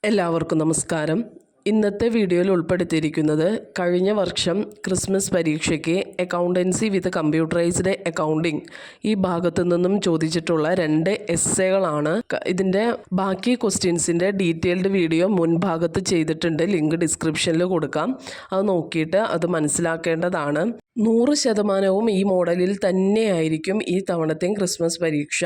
എല്ലാവർക്കും നമസ്കാരം. ഇന്നത്തെ വീഡിയോയിൽ ഉൾപ്പെടുത്തിയിരിക്കുന്നത് കഴിഞ്ഞ വർഷം ക്രിസ്മസ് പരീക്ഷയ്ക്ക് അക്കൗണ്ടൻസി വിത്ത് കമ്പ്യൂട്ടറൈസ്ഡ് അക്കൗണ്ടിംഗ് ഈ ഭാഗത്തു നിന്നും ചോദിച്ചിട്ടുള്ള 2 എസ്സേകളാണ്. ഇതിൻ്റെ ബാക്കി ക്വസ്റ്റ്യൻസിൻ്റെ ഡീറ്റെയിൽഡ് വീഡിയോ മുൻഭാഗത്ത് ചെയ്തിട്ടുണ്ട്. ലിങ്ക് ഡിസ്ക്രിപ്ഷനിൽ കൊടുക്കാം. അത് നോക്കിയിട്ട് അത് മനസ്സിലാക്കേണ്ടതാണ്. 100% ഈ മോഡലിൽ തന്നെയായിരിക്കും ഈ തവണത്തെയും ക്രിസ്മസ് പരീക്ഷ.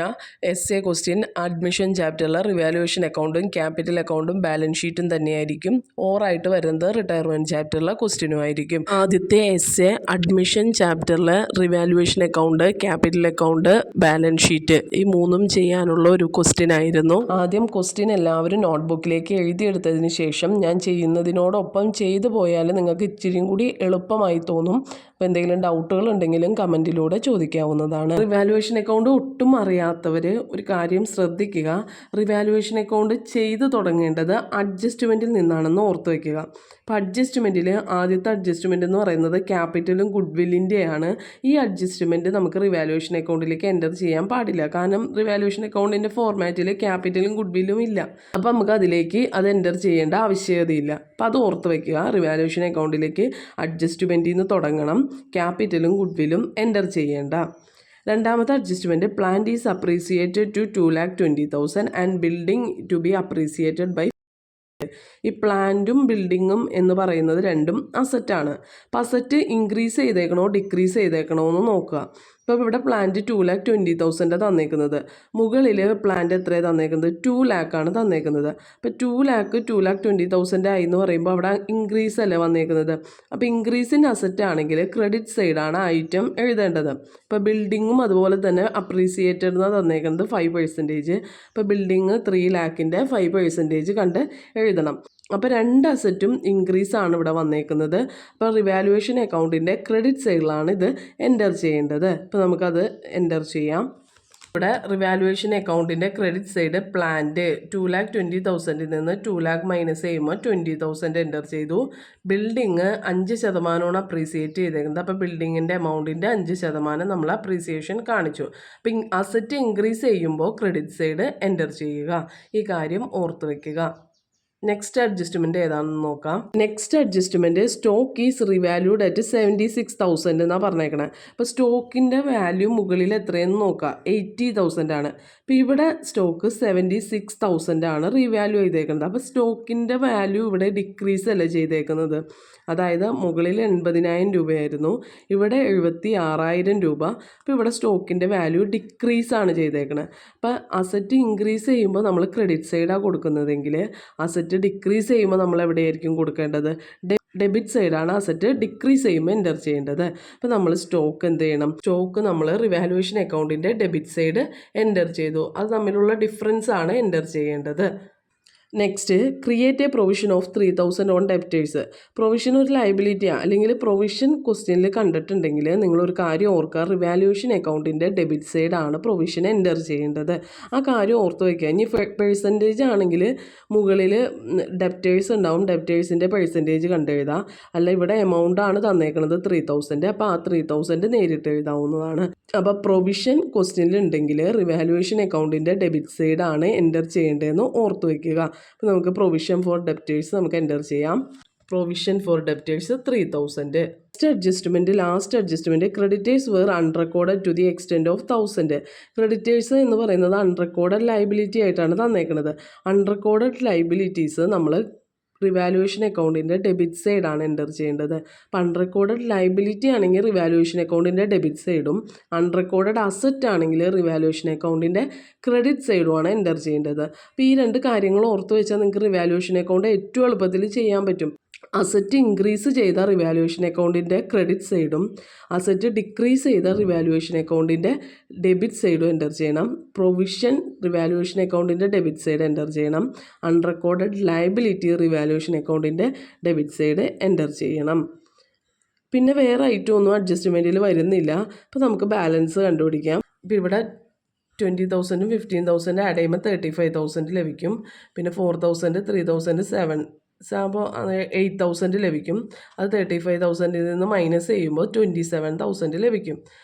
എസ്സേ ക്വസ്റ്റ്യൻ അഡ്മിഷൻ ചാപ്റ്ററിലെ റിവാലുവേഷൻ അക്കൗണ്ടും ക്യാപിറ്റൽ അക്കൗണ്ടും ബാലൻസ് ഷീറ്റും തന്നെയായിരിക്കും. ഓറായിട്ട് വരുന്നത് റിട്ടയർമെൻറ്റ് ചാപ്റ്ററിലെ ക്വസ്റ്റ്യനും ആയിരിക്കും. ആദ്യത്തെ എസ്സേ അഡ്മിഷൻ ചാപ്റ്ററിലെ revaluation account, capital account, balance sheet ഈ മൂന്നും ചെയ്യാനുള്ള ഒരു ക്വസ്റ്റ്യൻ ആയിരുന്നു. ആദ്യം ക്വസ്റ്റ്യൻ എല്ലാവരും നോട്ട്ബുക്കിലേക്ക് എഴുതിയെടുത്തതിന് ശേഷം ഞാൻ ചെയ്യുന്നതിനോടൊപ്പം ചെയ്തു പോയാൽ നിങ്ങൾക്ക് ഇച്ചിരിയും കൂടി എളുപ്പമായി തോന്നും. അപ്പോൾ എന്തെങ്കിലും ഡൗട്ടുകൾ ഉണ്ടെങ്കിലും കമൻറ്റിലൂടെ ചോദിക്കാവുന്നതാണ്. റിവാലുവേഷൻ അക്കൗണ്ട് ഒട്ടും അറിയാത്തവർ ഒരു കാര്യം ശ്രദ്ധിക്കുക. റിവാലുവേഷൻ അക്കൗണ്ട് ചെയ്തു തുടങ്ങേണ്ടത് അഡ്ജസ്റ്റ്മെൻറ്റിൽ നിന്നാണെന്ന് ഓർത്ത് വയ്ക്കുക. അപ്പോൾ അഡ്ജസ്റ്റ്മെൻറ്റിൽ ആദ്യത്തെ അഡ്ജസ്റ്റ്മെൻറ്റ് എന്ന് പറയുന്നത് ക്യാപിറ്റലും ഗുഡ്വില്ലിൻ്റെയാണ്. ഈ അഡ്ജസ്റ്റ്മെൻറ്റ് നമുക്ക് റിവാലുവേഷൻ അക്കൗണ്ടിലേക്ക് എൻ്റർ ചെയ്യാൻ പാടില്ല. കാരണം റിവാലുവേഷൻ അക്കൗണ്ടിൻ്റെ ഫോർമാറ്റിൽ ക്യാപിറ്റലും ഗുഡ്വില്ലും ഇല്ല. അപ്പോൾ നമുക്ക് അതിലേക്ക് അത് എൻ്റർ ചെയ്യേണ്ട ആവശ്യകതയില്ല. അപ്പോൾ അത് ഓർത്ത് വയ്ക്കുക. റിവാലുവേഷൻ അക്കൗണ്ടിലേക്ക് അഡ്ജസ്റ്റ്മെൻറ്റിൽ നിന്ന് തുടങ്ങണം. ക്യാപിറ്റലും ഗുഡ്വില്ലും എൻ്റർ ചെയ്യേണ്ട. രണ്ടാമത്തെ adjustment plant is appreciated to 2,20,000 and building to be appreciated by. ഈ പ്ലാന്റും ബിൽഡിങ്ങും എന്ന് പറയുന്നത് രണ്ടും അസറ്റാണ്. അപ്പോൾ അസറ്റ് ഇൻക്രീസ് ചെയ്തേക്കണോ ഡിക്രീസ് ചെയ്തേക്കണോ എന്ന് നോക്കുക. ഇപ്പോൾ ഇവിടെ പ്ലാന്റ് 2,20,000 തന്നേക്കുന്നത്. മുകളിൽ പ്ലാന്റ് എത്രയാണ് തന്നേക്കുന്നത്? 2 lakh തന്നേക്കുന്നത്. അപ്പോൾ 2,20,000 ആയി എന്ന് പറയുമ്പോൾ അവിടെ ഇൻക്രീസ് അല്ലേ വന്നേക്കുന്നത്. അപ്പോൾ ഇൻക്രീസ് ഇൻ അസറ്റ് ആണെങ്കിൽ ക്രെഡിറ്റ് സൈഡാണ് ഐറ്റം എഴുതേണ്ടത്. ഇപ്പോൾ ബിൽഡിങ്ങും അതുപോലെ തന്നെ അപ്രീസിയേറ്റഡ് എന്ന് തന്നേക്കുന്നത് 5%. അപ്പോൾ ബിൽഡിങ് 3 lakhൻ്റെ 5% കണ്ട് എഴുതണം. അപ്പോൾ 2 അസറ്റും ഇൻക്രീസ് ആണ് ഇവിടെ വന്നേക്കുന്നത്. അപ്പോൾ റിവാലുവേഷൻ അക്കൗണ്ടിൻ്റെ ക്രെഡിറ്റ് സൈഡിലാണ് ഇത് എൻ്റർ ചെയ്യേണ്ടത്. അപ്പോൾ നമുക്കത് എൻ്റർ ചെയ്യാം. ഇവിടെ റിവാലുവേഷൻ അക്കൗണ്ടിൻ്റെ ക്രെഡിറ്റ് സൈഡ് പ്ലാന്റ് 2,20,000 നിന്ന് 2 lakh മൈനസ് ചെയ്യുമ്പോൾ 20,000 എൻ്റർ ചെയ്തു. ബിൽഡിങ് 5% അപ്രീസിയേറ്റ് ചെയ്തേക്കുന്നത്. അപ്പോൾ ബിൽഡിങ്ങിൻ്റെ എമൗണ്ടിൻ്റെ 5% നമ്മൾ അപ്രീസിയേഷൻ കാണിച്ചു. അപ്പം അസറ്റ് ഇൻക്രീസ് ചെയ്യുമ്പോൾ ക്രെഡിറ്റ് സൈഡ് എൻ്റർ ചെയ്യുക. ഈ കാര്യം ഓർത്ത് വയ്ക്കുക. നെക്സ്റ്റ് അഡ്ജസ്റ്റ്മെൻറ്റ് ഏതാണെന്ന് നോക്കാം. Next adjustment stock is revalued at 76,000 എന്നാണ് പറഞ്ഞേക്കണേ. അപ്പോൾ സ്റ്റോക്കിൻ്റെ വാല്യൂ മുകളിൽ എത്രയെന്ന് നോക്കാം. 80,000 ആണ്. അപ്പോൾ ഇവിടെ സ്റ്റോക്ക് 76,000 ആണ് റീവാല്യൂ ചെയ്തേക്കുന്നത്. അപ്പോൾ സ്റ്റോക്കിൻ്റെ വാല്യൂ ഇവിടെ ഡിക്രീസ് അല്ല ചെയ്തേക്കുന്നത്. അതായത് മുകളിൽ 80,000 രൂപയായിരുന്നു, ഇവിടെ 76,000 രൂപ. അപ്പോൾ ഇവിടെ സ്റ്റോക്കിൻ്റെ വാല്യൂ ഡിക്രീസ് ആണ് ചെയ്തേക്കുന്നത്. അപ്പോൾ അസറ്റ് ഇൻക്രീസ് ചെയ്യുമ്പോൾ നമ്മൾ ക്രെഡിറ്റ് സൈഡാണ് കൊടുക്കുന്നതെങ്കിൽ അസറ്റ് ഡിക്രീസ് ചെയ്യുമ്പോൾ നമ്മൾ എവിടെയായിരിക്കും കൊടുക്കേണ്ടത്? ഡെബിറ്റ് സൈഡാണ് അസറ്റ് ഡിക്രീസ് ചെയ്യുമ്പോൾ എൻ്റർ ചെയ്യേണ്ടത്. അപ്പോൾ നമ്മൾ സ്റ്റോക്ക് എന്ത് ചെയ്യണം? സ്റ്റോക്ക് നമ്മൾ റിവാലുവേഷൻ അക്കൗണ്ടിൻ്റെ ഡെബിറ്റ് സൈഡ് എൻ്റർ ചെയ്തു. അത് തമ്മിലുള്ള ഡിഫറൻസ് ആണ് എൻ്റർ ചെയ്യേണ്ടത്. Next create A provision of 3,000 on debtors. Provision ഒരു ലയബിലിറ്റിയാണ്. അല്ലെങ്കിൽ പ്രൊവിഷൻ ക്വസ്റ്റ്യനിൽ കണ്ടിട്ടുണ്ടെങ്കിൽ നിങ്ങളൊരു കാര്യം ഓർക്കുക. റിവാലുവേഷൻ അക്കൗണ്ടിൻ്റെ ഡെബിറ്റ് സൈഡാണ് പ്രൊവിഷൻ എൻ്റർ ചെയ്യേണ്ടത്. ആ കാര്യം ഓർത്ത് വയ്ക്കുക. ഇനി പെർസെൻറ്റേജ് ആണെങ്കിൽ മുകളിൽ ഡെപ്റ്റേഴ്സ് ഉണ്ടാവും, ഡെപ്റ്റേഴ്സിൻ്റെ പെർസെൻറ്റേജ് കണ്ടെഴുതാം. അല്ല ഇവിടെ എമൗണ്ട് ആണ് തന്നേക്കുന്നത് 3,000. അപ്പോൾ ആ 3,000 നേരിട്ട് എഴുതാവുന്നതാണ്. അപ്പോൾ പ്രൊവിഷൻ ക്വസ്റ്റ്യനിൽ ഉണ്ടെങ്കിൽ റിവാലുവേഷൻ അക്കൗണ്ടിൻ്റെ ഡെബിറ്റ് സൈഡാണ് എൻ്റർ ചെയ്യേണ്ടതെന്ന് ഓർത്ത് വയ്ക്കുക. അപ്പോൾ നമുക്ക് പ്രൊവിഷൻ ഫോർ ഡെപ്റ്റേഴ്സ് നമുക്ക് എൻ്റർ ചെയ്യാം. Provision for debtors 3,000. Last adjustment creditors were unrecorded to the extent of 1,000. Creditors എന്ന് പറയുന്നത് അൺറെക്കോർഡഡ് ലയബിലിറ്റി ആയിട്ടാണ് തന്നേക്കുന്നത്. അൺറെക്കോർഡഡ് ലയബിലിറ്റീസ് നമ്മൾ റിവാലുവേഷൻ അക്കൗണ്ടിൻ്റെ ഡെബിറ്റ് സൈഡാണ് എൻ്റർ ചെയ്യേണ്ടത്. അപ്പോൾ അൺറെക്കോർഡഡ് ലയബിലിറ്റി ആണെങ്കിൽ റിവാലുവേഷൻ അക്കൗണ്ടിൻ്റെ ഡെബിറ്റ് സൈഡും അൺറെക്കോർഡഡ് അസറ്റ് ആണെങ്കിൽ റിവാലുവേഷൻ അക്കൗണ്ടിൻ്റെ ക്രെഡിറ്റ് സൈഡുമാണ് എൻ്റർ ചെയ്യേണ്ടത്. അപ്പോൾ ഈ 2 കാര്യങ്ങൾ ഓർത്ത് വെച്ചാൽ നിങ്ങൾക്ക് റിവാലുവേഷൻ അക്കൗണ്ട് ഏറ്റവും എളുപ്പത്തിൽ ചെയ്യാൻ പറ്റും. അസറ്റ് ഇൻക്രീസ് ചെയ്ത റിവാലുവേഷൻ അക്കൗണ്ടിൻ്റെ ക്രെഡിറ്റ് സൈഡും അസറ്റ് ഡിക്രീസ് ചെയ്ത റിവാലുവേഷൻ അക്കൗണ്ടിൻ്റെ ഡെബിറ്റ് സൈഡും എൻ്റർ ചെയ്യണം. പ്രൊവിഷൻ റിവാലുവേഷൻ അക്കൗണ്ടിൻ്റെ ഡെബിറ്റ് സൈഡ് എൻ്റർ ചെയ്യണം. അൺറെക്കോർഡഡ് ലയബിലിറ്റി റിവാലുവേഷൻ അക്കൗണ്ടിൻ്റെ ഡെബിറ്റ് സൈഡ് എൻ്റർ ചെയ്യണം. പിന്നെ വേറെ ഐറ്റം ഒന്നും അഡ്ജസ്റ്റ്മെൻറ്റിൽ വരുന്നില്ല. അപ്പോൾ നമുക്ക് ബാലൻസ് കണ്ടുപിടിക്കാം. ഇപ്പോൾ ഇവിടെ 20,000 15,000 ആഡ് ചെയ്യുമ്പോൾ 35,000 ലഭിക്കും. പിന്നെ 4,000 3,000 അപ്പോൾ 8,000 ലഭിക്കും. അത് 35,000 നിന്ന് മൈനസ് ചെയ്യുമ്പോൾ 27,000 ലഭിക്കും.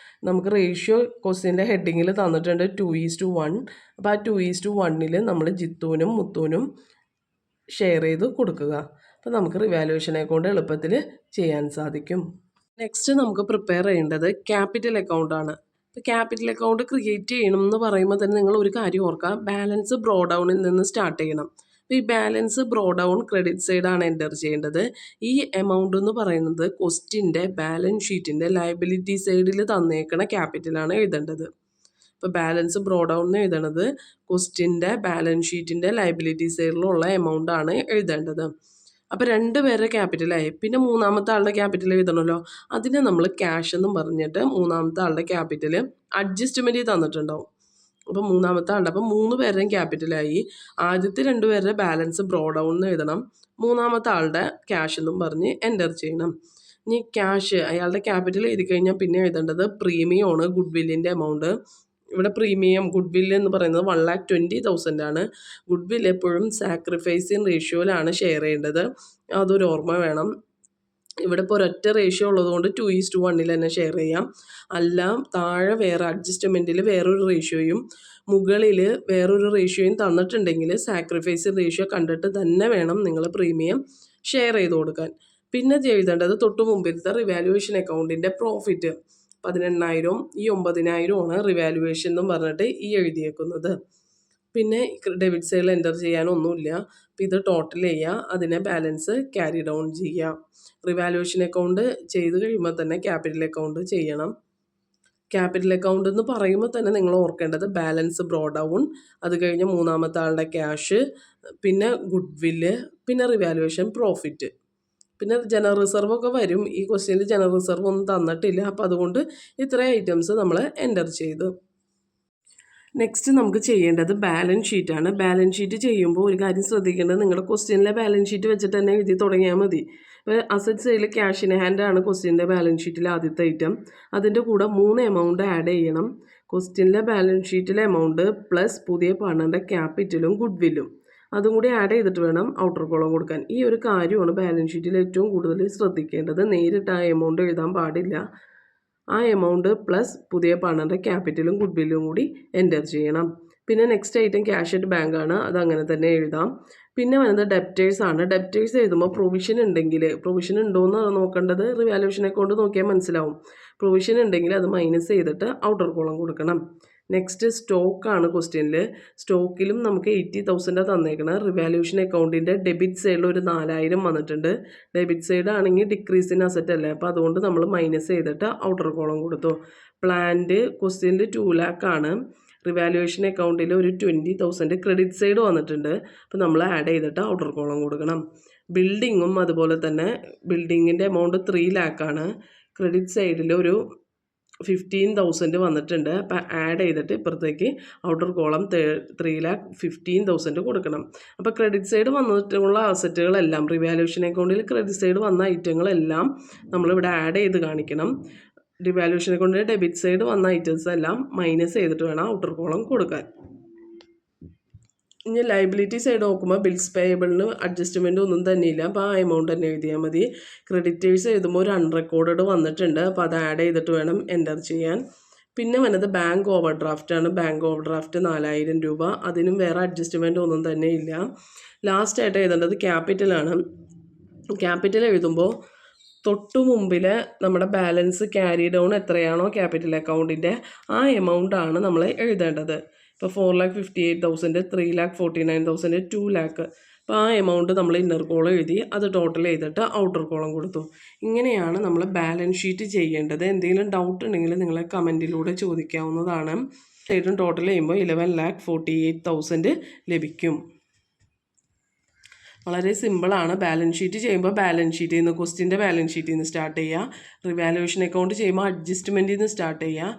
നമുക്ക് റേഷ്യോ ക്വസ്റ്റ്യൻ്റെ ഹെഡിങ്ങിൽ തന്നിട്ടുണ്ട് 2:1. അപ്പോൾ ആ 2:1 നമ്മൾ ജിത്തുവിനും മുത്തുവിനും ഷെയർ ചെയ്ത് കൊടുക്കുക. അപ്പോൾ നമുക്ക് റിവാലുവേഷൻ അക്കൗണ്ട് എളുപ്പത്തിൽ ചെയ്യാൻ സാധിക്കും. നെക്സ്റ്റ് നമുക്ക് പ്രിപ്പയർ ചെയ്യേണ്ടത് ക്യാപിറ്റൽ അക്കൗണ്ടാണ്. ഇപ്പോൾ ക്യാപിറ്റൽ അക്കൗണ്ട് ക്രിയേറ്റ് ചെയ്യണം എന്ന് പറയുമ്പോൾ തന്നെ നിങ്ങൾ ഒരു കാര്യം ഓർക്കുക, ബാലൻസ് ബ്രോ ഡൗണിൽ നിന്ന് സ്റ്റാർട്ട് ചെയ്യണം. അപ്പോൾ ഈ ബാലൻസ് ബ്രോ ഡൗൺ ക്രെഡിറ്റ് സൈഡാണ് എൻ്റർ ചെയ്യേണ്ടത്. ഈ എമൗണ്ട് എന്ന് പറയുന്നത് ക്വസ്റ്റിൻ്റെ ബാലൻസ് ഷീറ്റിൻ്റെ ലയബിലിറ്റി സൈഡിൽ തന്നേക്കണ ക്യാപിറ്റലാണ് എഴുതേണ്ടത്. ഇപ്പോൾ ബാലൻസ് ബ്രോ ഡൗൺ എന്ന് എഴുതണത് ക്വസ്റ്റിൻ്റെ ബാലൻസ് ഷീറ്റിൻ്റെ ലയബിലിറ്റി സൈഡിലുള്ള എമൗണ്ടാണ് എഴുതേണ്ടത്. അപ്പോൾ 2 പേരുടെ ക്യാപിറ്റലായി. പിന്നെ മൂന്നാമത്തെ ആളുടെ ക്യാപിറ്റൽ എഴുതണമല്ലോ, അതിനെ നമ്മൾ ക്യാഷ് എന്നും പറഞ്ഞിട്ട് മൂന്നാമത്തെ ആളുടെ ക്യാപിറ്റൽ അഡ്ജസ്റ്റ്മെൻറ്റ് തന്നിട്ടുണ്ടാവും. അപ്പോൾ മൂന്നാമത്തെ ആളുടെ, അപ്പോൾ 3 പേരുടെയും ക്യാപിറ്റലായി. ആദ്യത്തെ 2 പേരുടെ ബാലൻസ് ബ്രോ ഡൗൺ എന്ന് എഴുതണം, മൂന്നാമത്തെ ആളുടെ ക്യാഷ് എന്നും പറഞ്ഞ് എൻ്റർ ചെയ്യണം. ഇനി ക്യാഷ് അയാളുടെ ക്യാപിറ്റൽ എഴുതി കഴിഞ്ഞാൽ പിന്നെ എഴുതേണ്ടത് പ്രീമിയമാണ്, ഗുഡ് വില്ലിൻ്റെ എമൗണ്ട്. ഇവിടെ പ്രീമിയം ഗുഡ് വില്ല് എന്ന് പറയുന്നത് 1,20,000 ആണ്. ഗുഡ് വില്ല് എപ്പോഴും സാക്രിഫൈസിങ് റേഷ്യോയിലാണ് ഷെയർ ചെയ്യേണ്ടത്, അതൊരു ഓർമ്മ വേണം. ഇവിടെ ഇപ്പോൾ ഒരൊറ്റ റേഷ്യോ ഉള്ളതുകൊണ്ട് 2:1 തന്നെ ഷെയർ ചെയ്യാം. അല്ല താഴെ വേറെ അഡ്ജസ്റ്റ്മെൻറ്റിൽ വേറൊരു റേഷ്യോയും മുകളിൽ വേറൊരു റേഷ്യോയും തന്നിട്ടുണ്ടെങ്കിൽ സാക്രിഫൈസ് റേഷ്യോ കണ്ടിട്ട് തന്നെ വേണം നിങ്ങൾ പ്രീമിയം ഷെയർ ചെയ്ത് കൊടുക്കാൻ. പിന്നെ എഴുതേണ്ടത് തൊട്ട് മുമ്പിലത്തെ റിവാലുവേഷൻ അക്കൗണ്ടിൻ്റെ പ്രോഫിറ്റ് 18,000, ഈ 9,000 റിവാലുവേഷൻ എന്നും പറഞ്ഞിട്ട് ഈ എഴുതിയേക്കുന്നത്. പിന്നെ ഡെബിറ്റ് സൈഡിൽ എൻ്റർ ചെയ്യാനൊന്നുമില്ല. അപ്പോൾ ഇത് ടോട്ടൽ ചെയ്യുക, അതിനെ ബാലൻസ് ക്യാരി ഡൗൺ ചെയ്യുക. റിവാലുവേഷൻ അക്കൗണ്ട് ചെയ്ത് കഴിയുമ്പോൾ തന്നെ ക്യാപിറ്റൽ അക്കൗണ്ട് ചെയ്യണം. ക്യാപിറ്റൽ അക്കൗണ്ട് എന്ന് പറയുമ്പോൾ തന്നെ നിങ്ങൾ ഓർക്കേണ്ടത് ബാലൻസ് ബ്രോ ഡൗൺ, അത് കഴിഞ്ഞ് മൂന്നാമത്തെ ആളുടെ ക്യാഷ്, പിന്നെ ഗുഡ് വില്ല്, പിന്നെ റിവാലുവേഷൻ പ്രോഫിറ്റ്, പിന്നെ ജനറൽ റിസർവ് ഒക്കെ വരും. ഈ ക്വസ്റ്റ്യനിൽ ജനറൽ റിസർവ് ഒന്നും തന്നിട്ടില്ല, അപ്പോൾ അതുകൊണ്ട് ഇത്രയും ഐറ്റംസ് നമ്മൾ എൻ്റർ ചെയ്തു. നെക്സ്റ്റ് നമുക്ക് ചെയ്യേണ്ടത് ബാലൻസ് ഷീറ്റാണ്. ബാലൻസ് ഷീറ്റ് ചെയ്യുമ്പോൾ ഒരു കാര്യം ശ്രദ്ധിക്കേണ്ടത്, നിങ്ങളുടെ ക്വസ്റ്റ്യനിലെ ബാലൻസ് ഷീറ്റ് വെച്ചിട്ട് തന്നെ എഴുതി തുടങ്ങിയാൽ മതി. ഇപ്പോൾ അസറ്റ് സൈഡിൽ ക്യാഷ് ഇൻ ഹാൻഡ് ആണ് ക്വസ്റ്റ്യൻ്റെ ബാലൻസ് ഷീറ്റിലെ ആദ്യത്തെ ഐറ്റം. അതിൻ്റെ കൂടെ 3 എമൗണ്ട് ആഡ് ചെയ്യണം. ക്വസ്റ്റ്യനിലെ ബാലൻസ് ഷീറ്റിലെ എമൗണ്ട് പ്ലസ് പുതിയ പാർട്ണറിൻ്റെ ക്യാപിറ്റലും ഗുഡ് വില്ലും അതും കൂടി ആഡ് ചെയ്തിട്ട് വേണം ഔട്ടർ കോളം കൊടുക്കാൻ. ഈ ഒരു കാര്യമാണ് ബാലൻസ് ഷീറ്റിൽ ഏറ്റവും കൂടുതൽ ശ്രദ്ധിക്കേണ്ടത്. നേരിട്ട് ആ എമൗണ്ട് എഴുതാൻ പാടില്ല. ആ എമൗണ്ട് പ്ലസ് പുതിയ പാർട്ണറിൻ്റെ ക്യാപിറ്റലും ഗുഡ് വില്ലും കൂടി എൻ്റർ ചെയ്യണം. പിന്നെ next item cash at bank ആണ്, അതങ്ങനെ തന്നെ എഴുതാം. പിന്നെ വരുന്നത് ഡെപ്റ്റേഴ്സ് ആണ്. ഡെപ്റ്റേഴ്സ് എഴുതുമ്പോൾ പ്രൊവിഷൻ ഉണ്ടെങ്കിൽ, പ്രൊവിഷൻ ഉണ്ടോയെന്ന് നോക്കേണ്ടത് റിവാലുവേഷൻ അക്കൗണ്ട് നോക്കിയാൽ മനസ്സിലാവും. പ്രൊവിഷൻ ഉണ്ടെങ്കിൽ അത് മൈനസ് ചെയ്തിട്ട് ഔട്ടർ കോളം കൊടുക്കണം. നെക്സ്റ്റ് സ്റ്റോക്കാണ് ക്വസ്റ്റ്യനിൽ. സ്റ്റോക്കിലും നമുക്ക് 80,000 തന്നേക്കണം. റിവാലുവേഷൻ അക്കൗണ്ടിൻ്റെ ഡെബിറ്റ് സൈഡിൽ ഒരു 4,000 വന്നിട്ടുണ്ട്. ഡെബിറ്റ് സൈഡ് ആണെങ്കിൽ ഡിക്രീസ് ഇൻ അസറ്റ് അല്ലേ, അപ്പോൾ അതുകൊണ്ട് നമ്മൾ മൈനസ് ചെയ്തിട്ട് ഔട്ടർ കോളം കൊടുത്തു. പ്ലാന്റ് ക്വസ്റ്റ്യനിൽ 2 lakh ആണ്. റിവാലുവേഷൻ അക്കൗണ്ടിൽ ഒരു 20,000 ക്രെഡിറ്റ് സൈഡ് വന്നിട്ടുണ്ട്, അപ്പോൾ നമ്മൾ ആഡ് ചെയ്തിട്ട് ഔട്ടർ കോളം കൊടുക്കണം. ബിൽഡിങ്ങും അതുപോലെ തന്നെ, ബിൽഡിങ്ങിൻ്റെ എമൗണ്ട് 3 lakh ആണ്. ക്രെഡിറ്റ് സൈഡിൽ ഒരു 15,000 വന്നിട്ടുണ്ട്, അപ്പോൾ ആഡ് ചെയ്തിട്ട് ഇപ്പുറത്തേക്ക് ഔട്ടർ കോളം 3,15,000 കൊടുക്കണം. അപ്പോൾ ക്രെഡിറ്റ് സൈഡ് വന്നിട്ടുള്ള അസറ്റുകളെല്ലാം, റിവാലുവേഷൻ അക്കൗണ്ടിൽ ക്രെഡിറ്റ് സൈഡ് വന്ന ഐറ്റങ്ങളെല്ലാം നമ്മളിവിടെ ആഡ് ചെയ്ത് കാണിക്കണം. റിവാലുവേഷൻ അക്കൗണ്ടിൽ ഡെബിറ്റ് സൈഡ് വന്ന ഐറ്റംസ് എല്ലാം മൈനസ് ചെയ്തിട്ട് വേണം ഔട്ടർ കോളം കൊടുക്കാൻ. ഇനി ലയബിലിറ്റി സൈഡ് നോക്കുമ്പോൾ ബിൽസ് പേയബിളിന് അഡ്ജസ്റ്റ്മെൻ്റ് ഒന്നും തന്നെയില്ല, അപ്പോൾ ആ എമൗണ്ട് തന്നെ എഴുതിയാൽ മതി. ക്രെഡിറ്റേഴ്സ് എഴുതുമ്പോൾ ഒരു അൺറെക്കോർഡഡ് വന്നിട്ടുണ്ട്, അപ്പോൾ അത് ആഡ് ചെയ്തിട്ട് വേണം എൻ്റർ ചെയ്യാൻ. പിന്നെ വന്നത് ബാങ്ക് ഓവർ ഡ്രാഫ്റ്റാണ്. ബാങ്ക് ഓവർ ഡ്രാഫ്റ്റ് 4,000 രൂപ, അതിനും വേറെ അഡ്ജസ്റ്റ്മെൻ്റ് ഒന്നും തന്നെ ഇല്ല. ലാസ്റ്റായിട്ട് എഴുതേണ്ടത് ക്യാപിറ്റലാണ്. ക്യാപിറ്റൽ എഴുതുമ്പോൾ തൊട്ടു മുമ്പിൽ നമ്മുടെ ബാലൻസ് ക്യാരി ഡൗൺ എത്രയാണോ ക്യാപിറ്റൽ അക്കൗണ്ടിൻ്റെ, ആ എമൗണ്ടാണ് നമ്മൾ എഴുതേണ്ടത്. ഇപ്പോൾ 4,58,000, 3,49,000, 2 lakh. അപ്പോൾ ആ എമൗണ്ട് നമ്മൾ ഇന്നർ കോളം എഴുതി അത് ടോട്ടൽ ചെയ്തിട്ട് ഔട്ടർ കോളം കൊടുത്തു. ഇങ്ങനെയാണ് നമ്മൾ ബാലൻസ് ഷീറ്റ് ചെയ്യേണ്ടത്. എന്തെങ്കിലും ഡൗട്ട് ഉണ്ടെങ്കിൽ നിങ്ങൾ കമൻറ്റിലൂടെ ചോദിക്കാവുന്നതാണ്. ഏറ്റവും ടോട്ടൽ ചെയ്യുമ്പോൾ 11,48,000 ലഭിക്കും. വളരെ സിമ്പിളാണ്. ബാലൻസ് ഷീറ്റ് ചെയ്യുമ്പോൾ ബാലൻസ് ഷീറ്റിൽ നിന്ന്, ക്വസ്റ്റ്യൻ്റെ ബാലൻസ് ഷീറ്റിൽ നിന്ന് സ്റ്റാർട്ട് ചെയ്യുക. റിവാലുവേഷൻ അക്കൗണ്ട് ചെയ്യുമ്പോൾ അഡ്ജസ്റ്റ്മെൻറ്റിൽ നിന്ന് സ്റ്റാർട്ട് ചെയ്യുക.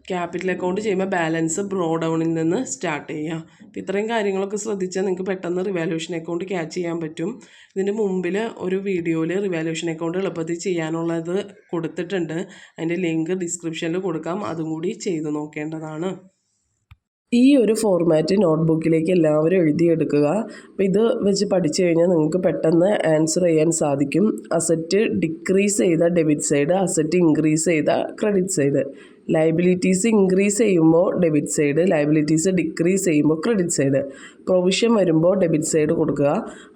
ക്യാപിറ്റൽ അക്കൗണ്ട് ചെയ്യുമ്പോൾ ബാലൻസ് ബ്രോ ഡൗണിൽ നിന്ന് സ്റ്റാർട്ട് ചെയ്യുക. അപ്പോൾ ഇത്രയും കാര്യങ്ങളൊക്കെ ശ്രദ്ധിച്ചാൽ നിങ്ങൾക്ക് പെട്ടെന്ന് റിവാലുവേഷൻ അക്കൗണ്ട് ക്യാച്ച് ചെയ്യാൻ പറ്റും. ഇതിൻ്റെ മുമ്പിൽ ഒരു വീഡിയോയിൽ റിവാലുവേഷൻ അക്കൗണ്ട് എളുപ്പത്തിൽ ചെയ്യാനുള്ളത് കൊടുത്തിട്ടുണ്ട്. അതിൻ്റെ ലിങ്ക് ഡിസ്ക്രിപ്ഷനിൽ കൊടുക്കാം, അതും കൂടി ചെയ്ത് നോക്കേണ്ടതാണ്. ഈ ഒരു ഫോർമാറ്റ് നോട്ട്ബുക്കിലേക്ക് എല്ലാവരും എഴുതിയെടുക്കുക. അപ്പോൾ ഇത് വെച്ച് പഠിച്ചു കഴിഞ്ഞാൽ നിങ്ങൾക്ക് പെട്ടെന്ന് ആൻസർ ചെയ്യാൻ സാധിക്കും. അസറ്റ് ഡിക്രീസ് ചെയ്ത ഡെബിറ്റ് സൈഡ്, അസറ്റ് ഇൻക്രീസ് ചെയ്ത ക്രെഡിറ്റ് സൈഡ്. ലയബിലിറ്റീസ് ഇൻക്രീസ് ചെയ്യുമ്പോൾ ഡെബിറ്റ് സൈഡ്, ലയബിലിറ്റീസ് ഡിക്രീസ് ചെയ്യുമ്പോൾ ക്രെഡിറ്റ് സൈഡ്. പ്രൊവിഷൻ വരുമ്പോൾ ഡെബിറ്റ് സൈഡ് കൊടുക്കുക.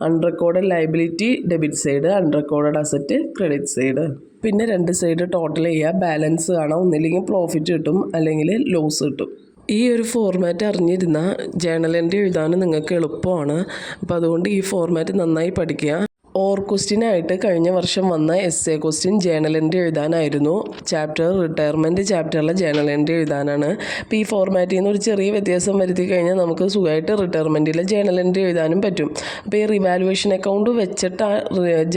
Unrecorded liability debit side, unrecorded asset credit side. പിന്നെ രണ്ട് സൈഡ് ടോട്ടൽ ചെയ്യുക. ബാലൻസ് കാണാം. ഒന്നില്ലെങ്കിൽ പ്രോഫിറ്റ് കിട്ടും, അല്ലെങ്കിൽ ലോസ് കിട്ടും. ഈ ഒരു ഫോർമാറ്റ് അറിഞ്ഞിരുന്നാൽ ജേണൽ എൻട്രി എഴുതാൻ നിങ്ങൾക്ക് എളുപ്പമാണ്. അപ്പോൾ അതുകൊണ്ട് ഈ ഫോർമാറ്റ് നന്നായി പഠിക്കുക. ക്വസ്റ്റ്യനായിട്ട് കഴിഞ്ഞ വർഷം വന്ന എസ്എ ക്വസ്റ്റ്യൻ ജേണൽ എൻട്രി എഴുതാനായിരുന്നു. റിട്ടയർമെൻറ്റ് ചാപ്റ്ററിലെ ജേണൽ എൻട്രി എഴുതാനാണ്. അപ്പോൾ ഈ ഫോർമാറ്റിൽ നിന്ന് ഒരു ചെറിയ വ്യത്യാസം വരുത്തി കഴിഞ്ഞാൽ നമുക്ക് സുഖമായിട്ട് റിട്ടയർമെൻറ്റിലെ ജേണൽ എൻട്രി എഴുതാനും പറ്റും. അപ്പോൾ ഈ റിവാലുവേഷൻ അക്കൗണ്ട് വെച്ചിട്ട്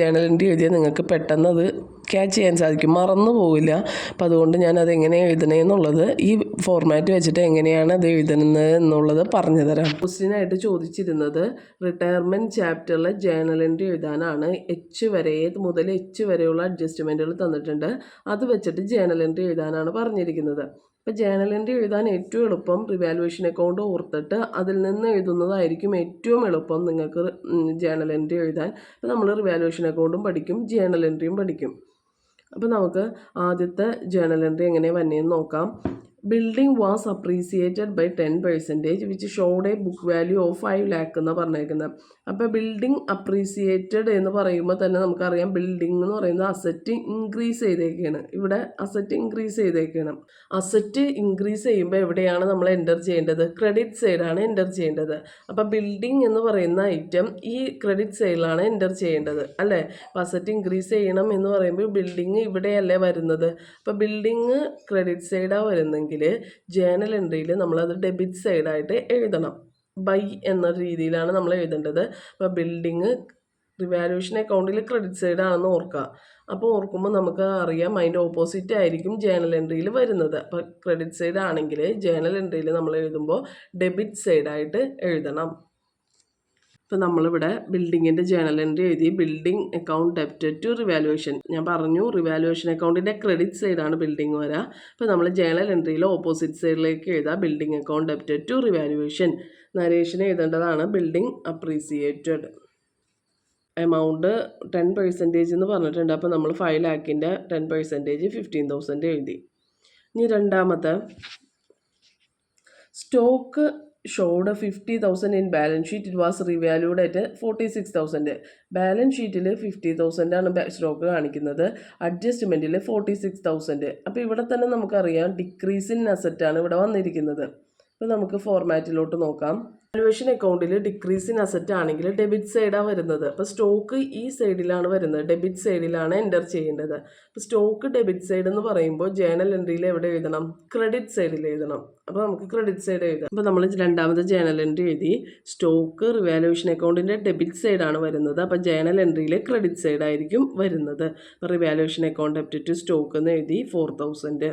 ജേണൽ എൻട്രി എഴുതിയാൽ നിങ്ങൾക്ക് പെട്ടെന്ന് അത് ക്യാച്ച് ചെയ്യാൻ സാധിക്കും, മറന്നു പോവില്ല. അപ്പോൾ അതുകൊണ്ട് ഞാൻ അതെങ്ങനെ എഴുതണമെന്നുള്ളത് ഈ ഫോർമാറ്റ് വെച്ചിട്ട് എങ്ങനെയാണ് അത് എഴുതുന്നത് എന്നുള്ളത് പറഞ്ഞു തരാം. ക്വസ്റ്റ്യനായിട്ട് ചോദിച്ചിരുന്നത് റിട്ടയർമെൻറ്റ് ചാപ്റ്ററിലെ ജേണൽ എൻട്രി എഴുതാനാണ്. എച്ച് വരെ മുതൽ എച്ച് വരെയുള്ള അഡ്ജസ്റ്റ്മെൻറ്റുകൾ തന്നിട്ടുണ്ട്. അത് വെച്ചിട്ട് ജേണൽ എൻട്രി എഴുതാനാണ് പറഞ്ഞിരിക്കുന്നത്. അപ്പോൾ ജേണൽ എൻട്രി എഴുതാൻ ഏറ്റവും എളുപ്പം റിവാലുവേഷൻ അക്കൗണ്ട് ഓർത്തിട്ട് അതിൽ നിന്ന് എഴുതുന്നതായിരിക്കും ഏറ്റവും എളുപ്പം നിങ്ങൾക്ക് ജേണൽ എൻട്രി എഴുതാൻ. അപ്പോൾ നമ്മൾ റിവാലുവേഷൻ അക്കൗണ്ടും പഠിക്കും, ജേണൽ എൻട്രിയും പഠിക്കും. അപ്പോൾ നമുക്ക് ആദ്യത്തെ ജേണൽ എൻട്രി എങ്ങനെ വന്നേന്ന് നോക്കാം. Building was appreciated by 10% which showed a book value of 5 lakh എന്ന് പറഞ്ഞേക്കുന്നത്. അപ്പോൾ ബിൽഡിംഗ് അപ്രീസിയേറ്റഡ് എന്ന് പറയുമ്പോൾ തന്നെ നമുക്കറിയാം ബിൽഡിംഗ് എന്ന് പറയുന്നത് അസറ്റ് ഇൻക്രീസ് ചെയ്തേക്കാണ്. ഇവിടെ അസറ്റ് ഇൻക്രീസ് ചെയ്തേക്കണം. അസറ്റ് ഇൻക്രീസ് ചെയ്യുമ്പോൾ എവിടെയാണ് നമ്മൾ എൻ്റർ ചെയ്യേണ്ടത്? ക്രെഡിറ്റ് സൈഡാണ് എൻ്റർ ചെയ്യേണ്ടത്. അപ്പോൾ ബിൽഡിംഗ് എന്ന് പറയുന്ന ഐറ്റം ഈ ക്രെഡിറ്റ് സൈഡിലാണ് എൻ്റർ ചെയ്യേണ്ടത് അല്ലേ? അപ്പോൾ അസറ്റ് ഇൻക്രീസ് ചെയ്യണം എന്ന് പറയുമ്പോൾ ബിൽഡിംഗ് ഇവിടെയല്ലേ വരുന്നത്. അപ്പോൾ ബിൽഡിംഗ് ക്രെഡിറ്റ് സൈഡാണ് വരുന്നെങ്കിൽ ജേണൽ എൻട്രിയിൽ നമ്മളത് ഡെബിറ്റ് സൈഡായിട്ട് എഴുതണം. ബൈ എന്ന രീതിയിലാണ് നമ്മൾ എഴുതേണ്ടത്. അപ്പോൾ ബിൽഡിങ് റിവാലുവേഷൻ അക്കൗണ്ടിൽ ക്രെഡിറ്റ് സൈഡാണെന്ന് ഓർക്കുക. അപ്പോൾ ഓർക്കുമ്പോൾ നമുക്ക് അറിയാം അതിൻ്റെ ഓപ്പോസിറ്റ് ആയിരിക്കും ജേണൽ എൻട്രിയിൽ വരുന്നത്. അപ്പോൾ ക്രെഡിറ്റ് സൈഡ് ആണെങ്കിൽ ജേണൽ എൻട്രിയിൽ നമ്മൾ എഴുതുമ്പോൾ ഡെബിറ്റ് സൈഡായിട്ട് എഴുതണം. ഇപ്പോൾ നമ്മളിവിടെ ബിൽഡിങ്ങിൻ്റെ ജേണൽ എൻട്രി എഴുതി. Building account debited to revaluation. ഞാൻ പറഞ്ഞു റിവാലുവേഷൻ അക്കൗണ്ടിൻ്റെ ക്രെഡിറ്റ് സൈഡാണ് ബിൽഡിംഗ് വരിക. അപ്പോൾ നമ്മൾ ജേണൽ എൻട്രിയിൽ ഓപ്പോസിറ്റ് സൈഡിലേക്ക് എഴുതാം building account debited to revaluation. നരേഷന് എഴുതേണ്ടതാണ് ബിൽഡിംഗ് അപ്രീസിയേറ്റഡ്. എമൗണ്ട് 10% എന്ന് പറഞ്ഞിട്ടുണ്ട്. അപ്പോൾ നമ്മൾ 5 lakhൻ്റെ 10% 15,000 എഴുതി. ഇനി രണ്ടാമത്തെ stock showed 50,000 in balance sheet. It was revalued at 46,000. Balance ഷീറ്റിൽ 50,000 ആണ് സ്റ്റോക്ക് കാണിക്കുന്നത്, അഡ്ജസ്റ്റ്മെൻറ്റിൽ 46,000. അപ്പോൾ ഇവിടെ തന്നെ നമുക്കറിയാം ഡിക്രീസ് ഇൻ അസറ്റാണ് ഇവിടെ വന്നിരിക്കുന്നത്. അപ്പോൾ നമുക്ക് ഫോർമാറ്റിലോട്ട് നോക്കാം. വാലുവേഷൻ അക്കൗണ്ടിൽ ഡിക്രീസ് ഇൻ അസറ്റ് ആണെങ്കിൽ ഡെബിറ്റ് സൈഡാണ് വരുന്നത്. അപ്പോൾ സ്റ്റോക്ക് ഈ സൈഡിലാണ് വരുന്നത്, ഡെബിറ്റ് സൈഡിലാണ് എൻ്റർ ചെയ്യേണ്ടത്. അപ്പോൾ സ്റ്റോക്ക് ഡെബിറ്റ് സൈഡ് എന്ന് പറയുമ്പോൾ ജേണൽ എൻട്രിയിൽ എവിടെ എഴുതണം? ക്രെഡിറ്റ് സൈഡിൽ എഴുതണം. അപ്പോൾ നമുക്ക് ക്രെഡിറ്റ് സൈഡ് എഴുതാം. അപ്പോൾ നമ്മൾ രണ്ടാമത്തെ ജേണൽ എൻട്രി എഴുതി. സ്റ്റോക്ക് റിവാലുവേഷൻ അക്കൗണ്ടിൻ്റെ ഡെബിറ്റ് സൈഡാണ് വരുന്നത്. അപ്പോൾ ജേണൽ എൻട്രിയിൽ ക്രെഡിറ്റ് സൈഡായിരിക്കും വരുന്നത്. അപ്പോൾ revaluation account debit to stock എന്ന് എഴുതി 4,000.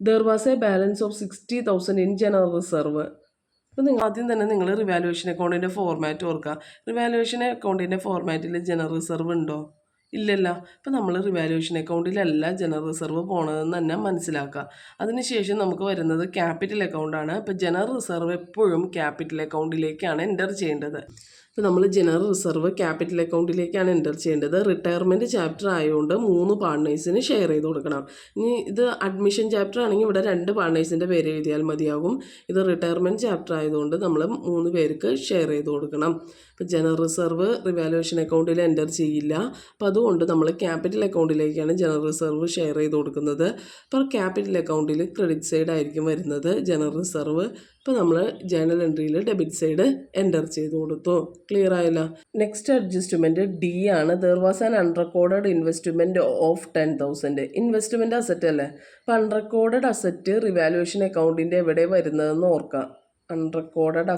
there was a balance of 60,000 in general reserve. അപ്പോൾ ആദ്യം തന്നെ നിങ്ങൾ റിവാലുവേഷൻ അക്കൗണ്ടിൻ്റെ ഫോർമാറ്റ് ഓർക്കുക. റിവാലുവേഷൻ അക്കൗണ്ടിൻ്റെ ഫോർമാറ്റിൽ ജനറൽ റിസർവ് ഉണ്ടോ? ഇല്ലല്ലോ. അപ്പോൾ നമ്മൾ റിവാലുവേഷൻ അക്കൗണ്ടിലല്ല ജനറൽ റിസർവ് പോണതെന്ന് തന്നെ മനസ്സിലാക്കുക. അതിനുശേഷം നമുക്ക് വരുന്നത് ക്യാപിറ്റൽ അക്കൗണ്ടാണ്. അപ്പോൾ ജനറൽ റിസർവ് എപ്പോഴും ക്യാപിറ്റൽ അക്കൗണ്ടിലേക്കാണ് എൻ്റർ ചെയ്യേണ്ടത്. അപ്പോൾ നമ്മൾ ജനറൽ റിസർവ് ക്യാപിറ്റൽ അക്കൗണ്ടിലേക്കാണ് എൻ്റർ ചെയ്യേണ്ടത്. റിട്ടയർമെൻറ്റ് ചാപ്റ്റർ ആയതുകൊണ്ട് 3 പാർട്ട്നേഴ്സിന് ഷെയർ ചെയ്ത് കൊടുക്കണം. ഇനി ഇത് അഡ്മിഷൻ ചാപ്റ്റർ ആണെങ്കിൽ ഇവിടെ 2 പാർട്ട്നേഴ്സിൻ്റെ പേര് എഴുതിയാൽ മതിയാകും. ഇത് റിട്ടയർമെൻറ്റ് ചാപ്റ്റർ ആയതുകൊണ്ട് നമ്മൾ 3 പേർക്ക് ഷെയർ ചെയ്ത് കൊടുക്കണം. അപ്പോൾ ജനറൽ റിസർവ് റിവാലുവേഷൻ അക്കൗണ്ടിൽ എൻ്റർ ചെയ്യില്ല. അപ്പോൾ അതുകൊണ്ട് നമ്മൾ ക്യാപിറ്റൽ അക്കൗണ്ടിലേക്കാണ് ജനറൽ റിസർവ് ഷെയർ ചെയ്ത് കൊടുക്കുന്നത്. അപ്പോൾ ക്യാപിറ്റൽ അക്കൗണ്ടിൽ ക്രെഡിറ്റ് സൈഡ് ആയിരിക്കും വരുന്നത് ജനറൽ റിസർവ്. ഇപ്പോൾ നമ്മൾ ജേണൽ എൻട്രിയിൽ ഡെബിറ്റ് സൈഡ് എൻ്റർ ചെയ്ത് കൊടുത്തു. ക്ലിയർ ആയല്ലോ. നെക്സ്റ്റ് അഡ്ജസ്റ്റ്മെൻറ്റ് ഡി ആണ്. There was an unrecorded investment of 10,000. Investment asset അല്ലേ? അപ്പോൾ അൺറെക്കോർഡഡ് അസറ്റ് റിവാലുവേഷൻ അക്കൗണ്ടിൻ്റെ എവിടെ വരുന്നതെന്ന് ഓർക്കാം. അൺറെക്കോർഡഡ്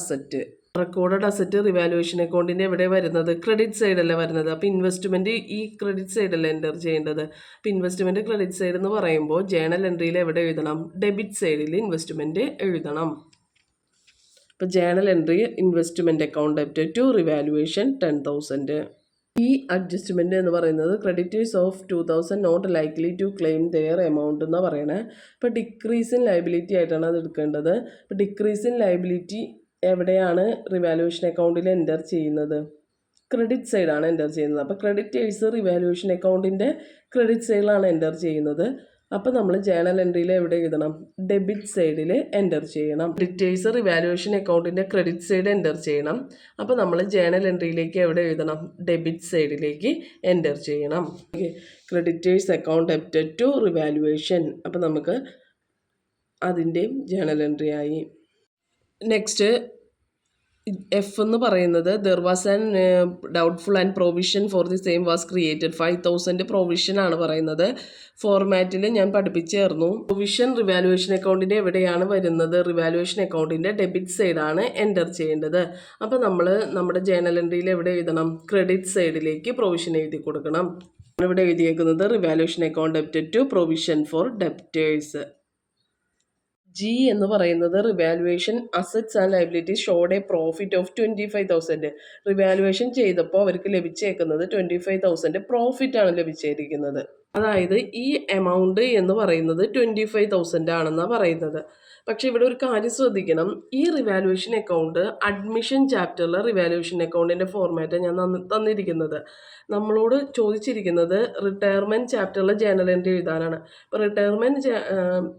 അസറ്റ് റിവാലുവേഷൻ അക്കൗണ്ടിൻ്റെ എവിടെ വരുന്നത്? ക്രെഡിറ്റ് സൈഡല്ലേ വരുന്നത്. അപ്പോൾ ഇൻവെസ്റ്റ്മെൻറ്റ് ഈ ക്രെഡിറ്റ് സൈഡല്ലേ എൻ്റർ ചെയ്യേണ്ടത്. അപ്പോൾ ഇൻവെസ്റ്റ്മെൻറ്റ് ക്രെഡിറ്റ് സൈഡ് എന്ന് പറയുമ്പോൾ ജേണൽ എൻട്രിയിൽ എവിടെ എഴുതണം? ഡെബിറ്റ് സൈഡിൽ ഇൻവെസ്റ്റ്മെൻറ്റ് എഴുതണം. അപ്പോൾ journal entry investment account debit to revaluation 10,000. ഈ അഡ്ജസ്റ്റ്മെൻറ്റ് എന്ന് പറയുന്നത് creditors of 2000 not likely to claim their amount എന്നാണ് പറയണേ. ഇപ്പോൾ ഡിക്രീസ് ഇൻ ലയബിലിറ്റി ആയിട്ടാണ് അത് എടുക്കേണ്ടത്. ഇപ്പോൾ ഡിക്രീസ് ഇൻ ലയബിലിറ്റി എവിടെയാണ് റിവാലുവേഷൻ അക്കൗണ്ടിൽ എൻ്റർ ചെയ്യുന്നത്? ക്രെഡിറ്റ് സൈഡാണ് എൻ്റർ ചെയ്യുന്നത്. അപ്പോൾ ക്രെഡിറ്റേഴ്സ് റിവാലുവേഷൻ അക്കൗണ്ടിൻ്റെ ക്രെഡിറ്റ് സൈഡിലാണ് എൻ്റർ ചെയ്യുന്നത്. അപ്പോൾ നമ്മൾ ജേണൽ എൻട്രിയിൽ എവിടെ എഴുതണം? ഡെബിറ്റ് സൈഡിൽ എൻ്റർ ചെയ്യണം. ക്രെഡിറ്റേഴ്സ് റിവാലുവേഷൻ അക്കൗണ്ടിൻ്റെ ക്രെഡിറ്റ് സൈഡ് എൻ്റർ ചെയ്യണം. അപ്പോൾ നമ്മൾ ജേണൽ എൻട്രിയിലേക്ക് എവിടെ എഴുതണം? ഡെബിറ്റ് സൈഡിലേക്ക് എൻ്റർ ചെയ്യണം. Creditors account debited to revaluation. അപ്പോൾ നമുക്ക് അതിൻ്റെയും ജേണൽ എൻട്രി ആയി. നെക്സ്റ്റ് എഫ് എന്ന് പറയുന്നത് there was an doubtful and provision for the same was created. 5000 provision ആണ് പറയുന്നത്. ഫോർമാറ്റിൽ ഞാൻ പഠിപ്പിച്ചേർന്നു. പ്രൊവിഷൻ റിവാലുവേഷൻ അക്കൗണ്ടിൻ്റെ എവിടെയാണ് വരുന്നത്? റിവാലുവേഷൻ അക്കൗണ്ടിൻ്റെ ഡെബിറ്റ് സൈഡാണ് എൻ്റർ ചെയ്യേണ്ടത്. അപ്പോൾ നമ്മൾ നമ്മുടെ ജേണൽ എൻട്രിയിൽ എവിടെ എഴുതണം? ക്രെഡിറ്റ് സൈഡിലേക്ക് പ്രൊവിഷൻ എഴുതി കൊടുക്കണം. ഇവിടെ എഴുതിയേക്കുന്നത് revaluation account debited to provision for debtors. G എന്ന് പറയുന്നത് revaluation assets and liabilities showed a profit of 25,000. Revaluation ചെയ്തപ്പോൾ അവർക്ക് ലഭിച്ചേക്കുന്നത് 25,000 പ്രോഫിറ്റാണ് ലഭിച്ചിരിക്കുന്നത്. അതായത് ഈ എമൗണ്ട് എന്ന് പറയുന്നത് 25,000 ആണെന്നാണ് പറയുന്നത്. പക്ഷേ ഇവിടെ ഒരു കാര്യം ശ്രദ്ധിക്കണം. ഈ റിവാലുവേഷൻ അക്കൗണ്ട് അഡ്മിഷൻ ചാപ്റ്ററിലെ റിവാലുവേഷൻ അക്കൗണ്ടിൻ്റെ ഫോർമാറ്റ് ഞാൻ തന്നിരിക്കുന്നത്. നമ്മളോട് ചോദിച്ചിരിക്കുന്നത് റിട്ടയർമെൻറ്റ് ചാപ്റ്ററിലെ ജേണൽ എൻട്രി എഴുതാനാണ്. ഇപ്പോൾ റിട്ടയർമെൻറ്റ്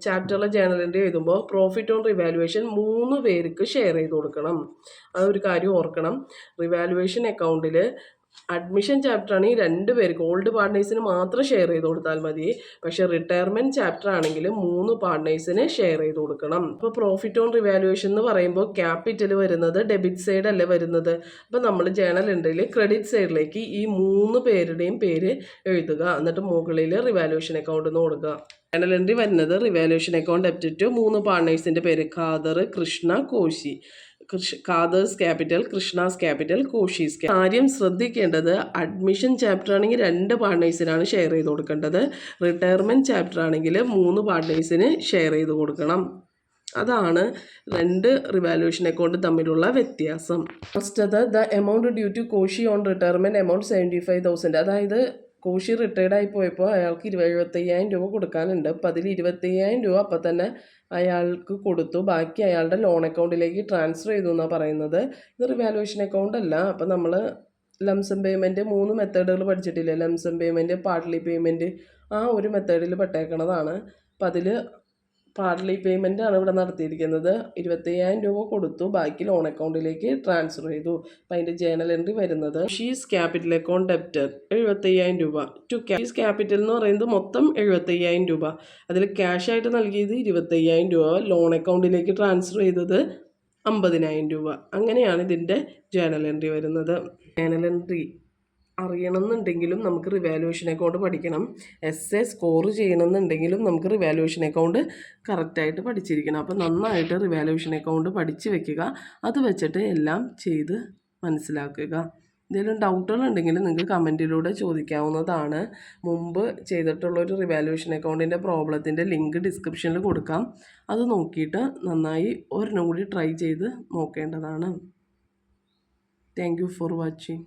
ചാപ്റ്ററിലെ ജേണൽ എൻട്രി എഴുതുമ്പോൾ പ്രോഫിറ്റ് ഓൺ റിവാലുവേഷൻ 3 പേർക്ക് ഷെയർ ചെയ്ത് കൊടുക്കണം. ആ ഒരു കാര്യം ഓർക്കണം. റിവാലുവേഷൻ അക്കൗണ്ടിൽ അഡ്മിഷൻ ചാപ്റ്റർ ആണെങ്കിൽ 2 പേർക്ക് ഓൾഡ് പാർട്ട്നേഴ്സിന് മാത്രം ഷെയർ ചെയ്ത് കൊടുത്താൽ മതി. പക്ഷേ റിട്ടയർമെൻറ്റ് ചാപ്റ്റർ ആണെങ്കിൽ 3 പാർട്ട്നേഴ്സിന് ഷെയർ ചെയ്ത് കൊടുക്കണം. അപ്പോൾ പ്രോഫിറ്റ് ഓൺ റിവാലുവേഷൻ എന്ന് പറയുമ്പോൾ ക്യാപിറ്റൽ വരുന്നത് ഡെബിറ്റ് സൈഡ് അല്ലേ വരുന്നത്. അപ്പോൾ നമ്മൾ ജേണൽ എൻട്രിയിൽ ക്രെഡിറ്റ് സൈഡിലേക്ക് ഈ 3 പേരുടെയും പേര് എഴുതുക. എന്നിട്ട് മുകളിൽ റിവാലുവേഷൻ അക്കൗണ്ട് എന്ന് കൊടുക്കുക. ജേണൽ എൻട്രി വരുന്നത് റിവാലുവേഷൻ അക്കൗണ്ട് ഡെബ്റ്റഡ് ടു 3 പാർട്ട്നേഴ്സിൻ്റെ പേര് ഖാദർ, കൃഷ്ണ, കോശി. Khader's capital, Krishna's capital, Koshy's. കാര്യം ശ്രദ്ധിക്കേണ്ടത് അഡ്മിഷൻ ചാപ്റ്റർ ആണെങ്കിൽ 2 പാർട്ട്നേഴ്സിനാണ് ഷെയർ ചെയ്ത് കൊടുക്കേണ്ടത്. റിട്ടയർമെൻറ്റ് ചാപ്റ്റർ ആണെങ്കിൽ 3 പാർട്ട്നേഴ്സിന് ഷെയർ ചെയ്ത് കൊടുക്കണം. അതാണ് 2 റിവാലുവേഷൻ അക്കൗണ്ട് തമ്മിലുള്ള വ്യത്യാസം. ഫസ്റ്റത് the amount due to Koshy on retirement amount 75,000. അതായത് കോശി റിട്ടയർഡായി പോയപ്പോൾ അയാൾക്ക് 75,000 രൂപ കൊടുക്കാനുണ്ട്. അപ്പോൾ അതിൽ 25,000 രൂപ അപ്പം തന്നെ അയാൾക്ക് കൊടുത്തു. ബാക്കി അയാളുടെ ലോൺ അക്കൗണ്ടിലേക്ക് ട്രാൻസ്ഫർ ചെയ്തു എന്നാണ് പറയുന്നത്. ഇത് റിവാലുവേഷൻ അക്കൗണ്ട് അല്ല. അപ്പം നമ്മൾ ലംസം പേയ്മെൻറ്റ് 3 മെത്തേഡുകൾ പഠിച്ചിട്ടില്ലേ? ലംസം പേയ്മെൻറ്റ്, പാർട്ട്ലി പേയ്മെൻറ്റ്, ആ ഒരു മെത്തേഡിൽ പെട്ടേക്കണതാണ്. അപ്പം അതിൽ പാർട്ട്ലി പേയ്മെൻ്റ് ആണ് ഇവിടെ നടത്തിയിരിക്കുന്നത്. 25,000 രൂപ കൊടുത്തു, ബാക്കി ലോൺ അക്കൗണ്ടിലേക്ക് ട്രാൻസ്ഫർ ചെയ്തു. അപ്പം അതിൻ്റെ ജേണൽ എൻട്രി വരുന്നത് ഷീസ് ക്യാപിറ്റൽ അക്കൗണ്ട് ഡെബ്റ്റർ 75,000 രൂപ ടു ഷീസ് ക്യാപിറ്റൽ എന്ന് പറയുന്നത് മൊത്തം 75,000 രൂപ. അതിൽ ക്യാഷ് ആയിട്ട് നൽകിയത് 25,000 രൂപ, ലോൺ അക്കൗണ്ടിലേക്ക് ട്രാൻസ്ഫർ ചെയ്തത് 50,000 രൂപ. അങ്ങനെയാണ് ഇതിൻ്റെ ജേണൽ എൻട്രി വരുന്നത്. ജേണൽ എൻട്രി അറിയണമെന്നുണ്ടെങ്കിലും നമുക്ക് റിവാലുവേഷൻ അക്കൗണ്ട് പഠിക്കണം. എസ് എ സ്കോർ ചെയ്യണമെന്നുണ്ടെങ്കിലും നമുക്ക് റിവാലുവേഷൻ അക്കൗണ്ട് കറക്റ്റായിട്ട് പഠിച്ചിരിക്കണം. അപ്പോൾ നന്നായിട്ട് റിവാലുവേഷൻ അക്കൗണ്ട് പഠിച്ച് വെക്കുക. അത് വെച്ചിട്ട് എല്ലാം ചെയ്ത് മനസ്സിലാക്കുക. എന്തെങ്കിലും ഡൗട്ടുകളുണ്ടെങ്കിൽ നിങ്ങൾക്ക് കമൻറ്റിലൂടെ ചോദിക്കാവുന്നതാണ്. മുമ്പ് ചെയ്തിട്ടുള്ളൊരു റിവാലുവേഷൻ അക്കൗണ്ടിൻ്റെ പ്രോബ്ലത്തിൻ്റെ ലിങ്ക് ഡിസ്ക്രിപ്ഷനിൽ കൊടുക്കാം. അത് നോക്കിയിട്ട് നന്നായി ഒരെണ്ണം കൂടി ട്രൈ ചെയ്ത് നോക്കേണ്ടതാണ്. Thank you for watching.